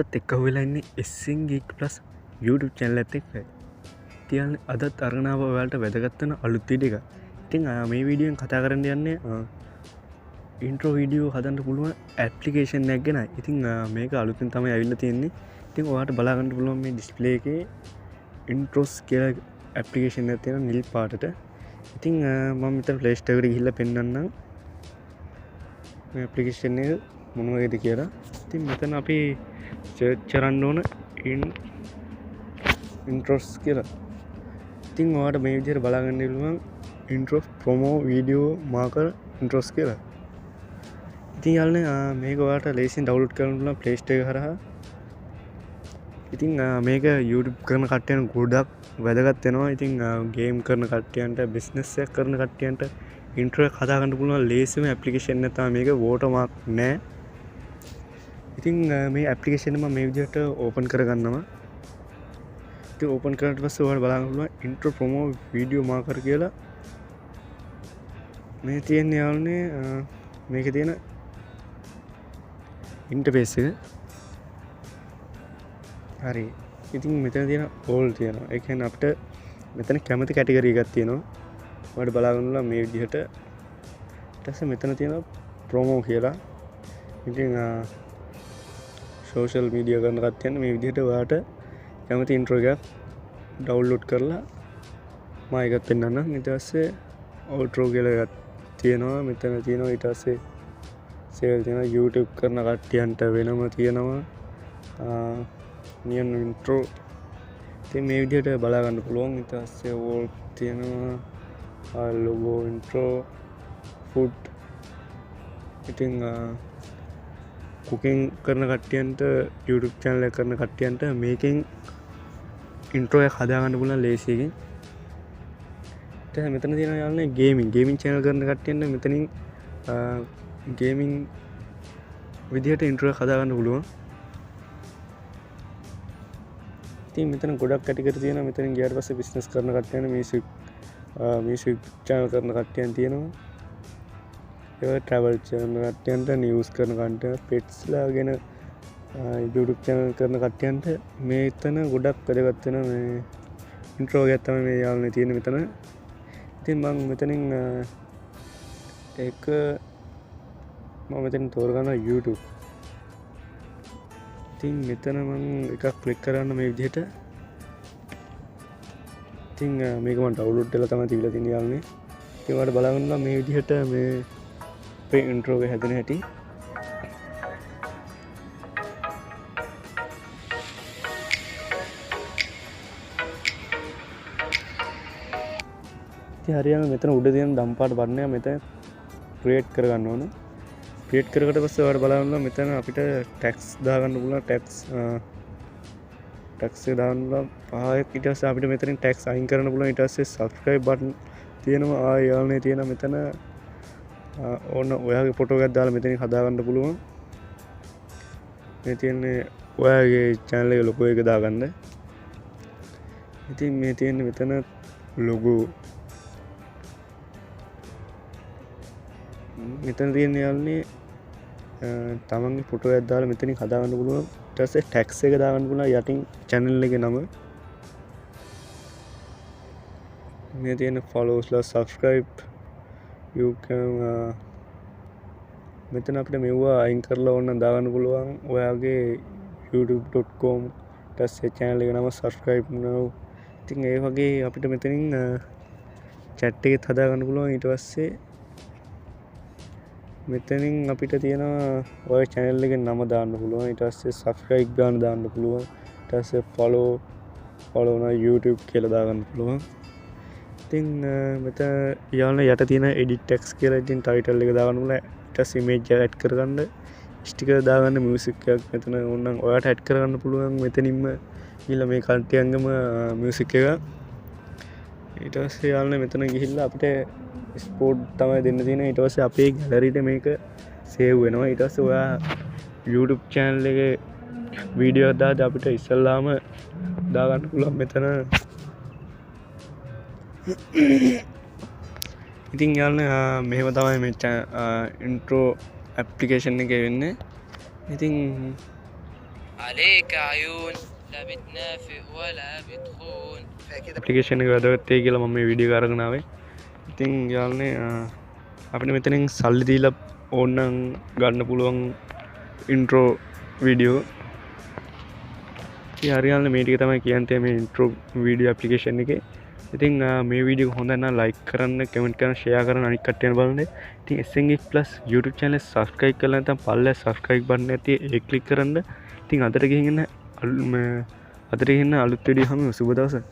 අදත් එක්ක වෙලා ඉන්නේ GEEK Plus YouTube channel එකත් එක්ක. ඉතින් අදත් අරගෙනාව ඔයාලට වැදගත් වෙන අලුත් වීඩියෝ එකක්. ඉතින් මේ වීඩියෝෙන් කතා කරන්න යන්නේ intro වීඩියෝ හදන්න පුළුවන් ඇප්ලිකේෂන් එකක් ගැන. ඉතින් මේක අලුතින් තමයි ඇවිල්ලා තියෙන්නේ. ඉතින් ඔයාලට බලා ගන්න පුළුවන් මේ ඩිස්ප්ලේ එකේ Introz කියලා ඇප්ලිකේෂන් එකක් තියෙනවා නිල් පාටට. ඉතින් මම මෙතන Play Store එකට ගිහිල්ලා පෙන්නන්නම් මේ ඇප්ලිකේෂන් එක මොන වගේද කියලා. ඉතින් මෙතන අපි සර්ච් කරන්න ඕන Introz කියලා. ඉතින් ඔයාලට මේ විදිහට බලා ගන්න පුළුවන් Introz promo video marker Introz කියලා. ඉතින් යාළුවනේ මේක ඔයාලට ලේසියෙන් ඩවුන්ලෝඩ් කරන්න පුළුවන් Play Store එක හරහා. ඉතින් මේක YouTube කරන කට්ටියන්ට ගොඩක් වැදගත් වෙනවා. ඉතින් ගේම් කරන කට්ටියන්ට බිස්නස් එකක් කරන කට්ටියන්ට Introz එක හදා ගන්න පුළුවන් ලේසියම ඇප්ලිකේෂන් එක තමයි මේක. watermark නැහැ. ඉතින් මේ ඇප්ලිකේෂන් එක මම මේ විදිහට ඕපන් කරගන්නවා. ඉතින් ඕපන් කරාට පස්සේ ඔයාලට බලන්න පුළුවන් Introz promo video marker කියලා. මේ තියෙන්නේ යාළුවනේ මේකේ තියෙන ඉන්ටර්ෆේස් එක. හරි. ඉතින් මෙතන තියෙන all තියෙනවා. ඒ කියන්නේ අපිට මෙතන කැමති කැටගරි එකක් තියෙනවා. ඔයාලට බලා ගන්න පුළුවන් මේ විදිහට. ඊට පස්සේ මෙතන තියෙනවා promo කියලා. ඉතින් social media කරන කට්ටියන් මේ විදිහට ඔයාලට කැමති intro එකක් download කරලා මම ඒකත් පෙන්නන්නම්. ඊට පස්සේ outro කියලා එකක් තියෙනවා. මෙතන තියෙනවා ඊට පස්සේ save තියෙනවා YouTube කරන කට්ටියන්ට වෙනම තියෙනවා නියම intro. ඉතින් මේ විදිහට බලා ගන්න පුළුවන්. ඊට පස්සේ all තියෙනවා logo intro food. ඉතින් cooking කරන කට්ටියන්ට YouTube channel එක කරන කට්ටියන්ට මේකෙන් intro එක හදා ගන්න පුළුවන් ලේසියකින්. මෙතන තියෙනවා යාළුවනේ gaming channel කරන කට්ටියන්ට මෙතනින් gaming විදිහට intro එක හදා ගන්න පුළුවන්. ඉතින් මෙතන ගොඩක් කැටගරි තියෙනවා. මෙතනින් ගියාට පස්සේ business කරන කට්ටියන්ට music channel කරන කට්ටියන් තියෙනවා. travel channel කට්ටියන්ට news කරන කට්ටියන්ට pets ලා ගැන YouTube channel කරන කට්ටියන්ට මෙතන ගොඩක් වැදගත් වෙන මේ intro එකක් තමයි මේ යාළුවනේ තියෙන්නේ මෙතන. ඉතින් මම මෙතනින් මම මෙතන තෝරගන්නවා YouTube. ඉතින් මෙතන මම එකක් ක්ලික් කරන්න මේ විදිහට. ඉතින් මේක මම ඩවුන්ලෝඩ් කරලා තමයි තියලා තියෙන්නේ යාළුවනේ. ඉතින් ඔයාලට බලන්න මේ විදිහට මේ intro එක හැදෙන හැටි. ඉතින් හරියම මෙතන උඩ තියෙන දම් පාට බටන් එක මෙතන ක්‍රියේට් කරගන්න ඕන. ක්‍රියේට් කරගට පස්සේ ඔයාලට බලන්න මෙතන අපිට ටැග්ස් දාගන්න පුළුවන්. ටැග්ස් එක දාන්න පුළුවන් 5ක්. ඊට පස්සේ අපිට මෙතනින් ටැග්ස් අයින් කරන්න පුළුවන්. ඊට පස්සේ subscribe බටන් තියෙනවා. යාළුවනේ තියෙනවා මෙතන ඕන ඔයාගේ ෆොටෝ එකක් දාලා මෙතනින් හදාගන්න පුළුවන්. මේ තියෙන්නේ ඔයාගේ channel එකේ logo එක දාගන්න. ඉතින් මේ තියෙන්නේ මෙතන logo. මෙතන තියෙන්නේ යාළුවනේ තමන්ගේ ෆොටෝ එකක් දාලා මෙතනින් හදාගන්න පුළුවන්. ඊට පස්සේ tags එක දාගන්න පුළුවන් යටින් channel එකේ නම. මේ තියෙන followers ලා subscribe you can මෙතන අපිට මෙවුවා අයින් කරලා ඕන දාගන්න පුළුවන්. ඔයාගේ youtube.com ඊට channel එක නම subscribe now. ඉතින් ඒ වගේ අපිට මෙතනින් chat එකත් හදා ගන්න පුළුවන්. ඊට පස්සේ මෙතනින් අපිට තියෙනවා ඔය channel එකේ නම දාන්න පුළුවන්. ඊට පස්සේ subscribe ගන්න දාන්න පුළුවන්. ඊට පස්සේ follow නා YouTube කියලා දාගන්න පුළුවන්. ඉතින් මෙතන යාළුවනේ යට තියෙන edit text කියලා ඉතින් title එක දාගන්න පුළුවන්. ඊට පස්සේ image එක add කරගන්න, sticker දාගන්න, music එකක් මෙතන ඕනනම් ඔයාලට add කරගන්න පුළුවන්. මෙතනින්ම ගිහලා මේ කට්ටියන්ගම music එක. ඊට පස්සේ යාළුවනේ මෙතන ගිහිල්ලා අපිට export තමයි දෙන්න තියෙන්නේ. ඊට පස්සේ අපේ gallery එක මේක save වෙනවා. ඊට පස්සේ ඔයා YouTube channel එකේ වීඩියෝ එකක් දාද්දී අපිට ඉස්සල්ලාම දාගන්න පුළුවන් මෙතන. ඉතින් යාළුවනේ මෙහෙම තමයි මේ intro application එකේ වෙන්නේ. ඉතින් عليك عيون لا بتنافق ولا بتخون. ඇප්ලිකේෂන් එක වැදගත්තේ කියලා මම මේ වීඩියෝ අරගෙන ආවේ. ඉතින් යාළුවනේ අපිට මෙතනින් සල්ලි දීලා ඕනනම් ගන්න පුළුවන් ඉන්ට්‍රෝ වීඩියෝ. ඉතින් හරියල්නේ මේ ටික තමයි කියන්නේ මේ ඉන්ට්‍රෝ වීඩියෝ ඇප්ලිකේෂන් එකේ. ඉතින් මේ වීඩියෝ එක හොඳ නම් ලයික් කරන්න, කමෙන්ට් කරන්න, ෂෙයා කරන්න, අනිත් කට්ටියන් බලන්න. ඉතින් SNGeek+ YouTube channel subscribe කරලා නැත්නම් පල්ලෙහා subscribe button එක තියෙයි ඒක click කරන්න. ඉතින් අදට ගිහින් අදට ගිහින් අලුත් වීඩියෝ හැම සුබ දවසක්.